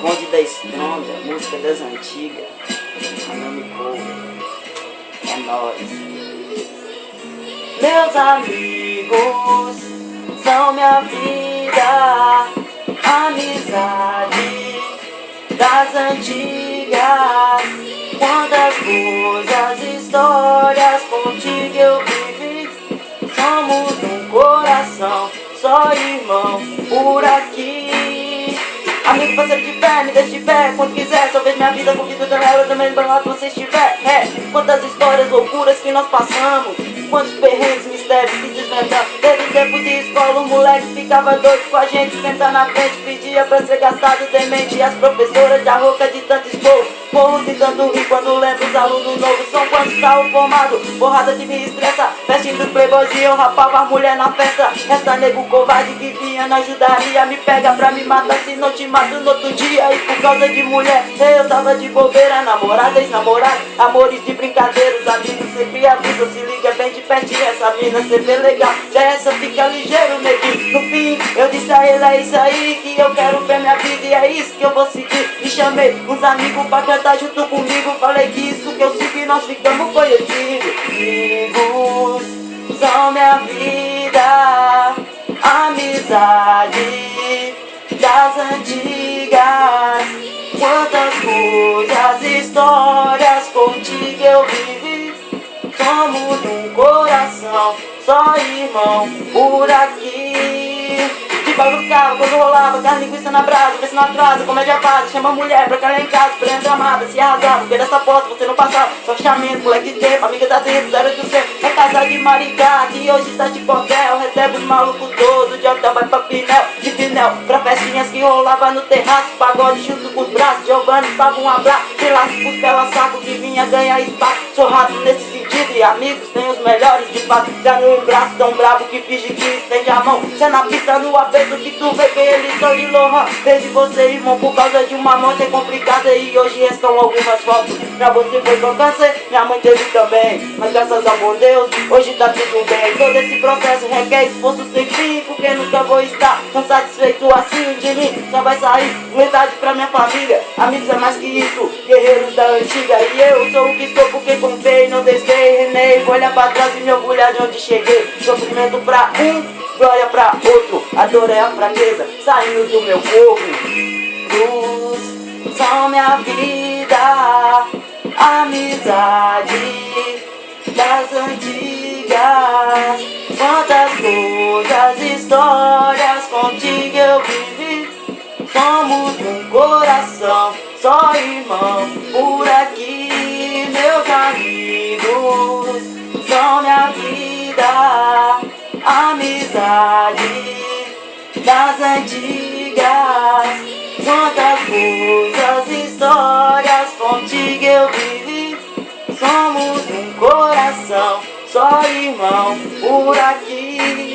Bonde da Estronda, música das antigas. Anami Povo, é nóis. Meus amigos são minha vida, amizade das antigas. Quantas coisas, histórias contigo eu vivi. Somos um coração, só irmão por aqui. Amigo, parceiro de fé, me deixe de pé quando quiser. Só vejo minha vida com vida dela, também do lado você estiver. Quantas histórias, loucuras que nós passamos. Quantos perrengues, mistérios que desvendamos. Teve tempo de escola, o moleque ficava doido com a gente. Senta na frente, pedia pra ser gastado demente. E as professoras já rouca de tanto expor. Morro de tanto rir quando lembro os alunos novos. São quantos carros formados, porrada que me estressa. Festinha dos playboys e eu rapava as mulher na festa. Essa nego covarde que vinha na ajudaria. Me pega pra me matar se não te mato no outro dia. E por causa de mulher, eu tava de bobeira. Namorada, ex-namorado, amores de brincadeira. Os amigos sempre avisam, se liga bem de pertinho. Essa mina cê vê legal, já essa fica ligeiro, neguinho. No fim, eu disse a ele, é isso aí que eu quero ver minha vida. E é isso que eu vou seguir. E chamei uns amigos pra cantar junto comigo. Falei que isso que eu sigo e nós ficamos conhecidos. Amigos são minha vida, amizade das antigas. Quantas coisas, histórias contigo eu vivi. Somos um coração, só irmão por aqui. De bagulho ficava quando rolava, carne linguiça na brasa. Vê se não atrasa, comédia base. Chama a mulher pra cair em casa, prenda amada. Se arrasava, porque dessa porta você não passava. Só fechamento, moleque de tempo, amiga da tempo, 0800. É casar de Maricá, que hoje tá de cordel. Recebe os malucos todos, de alta vai pra Pinel. De Pinel, pra festinhas que rolava no terraço. Pagode junto com os braços, Giovanni dava um abraço. De laço pros pela saco que vinha ganhar espaço. Sou rato nesse sentido e amigos tem os melhores de fato. Já no braço tão brabo que finge que estende a mão. Cê na pista no aperto que tu vê que eles são de Lohan. Desde você, irmão, por causa de uma morte é complicada. E hoje restam algumas fotos. Pra você foi com câncer, minha mãe teve também. Mas graças ao bom Deus, hoje tá tudo bem. Todo esse processo requer esforço sem fim. Porque nunca vou estar tão satisfeito assim de mim. Só vai sair metade pra minha família. Amigos é mais que isso, guerreiros da antiga. E eu sou o que sou porque comprei, não deixei, renei. Vou olhar pra trás e me orgulhar de onde cheguei. Sofrimento pra um, glória pra outro. A dor é a fraqueza, saindo do meu corpo. Cruz são minha vida, amizade das antigas. Quantas coisas, histórias contigo eu vivi. Somos um coração, só irmão por aqui. Meus amigos são minha vida, amizade das antigas. Quantas coisas, histórias contigo eu vivi. Somos um coração, só irmão por aqui.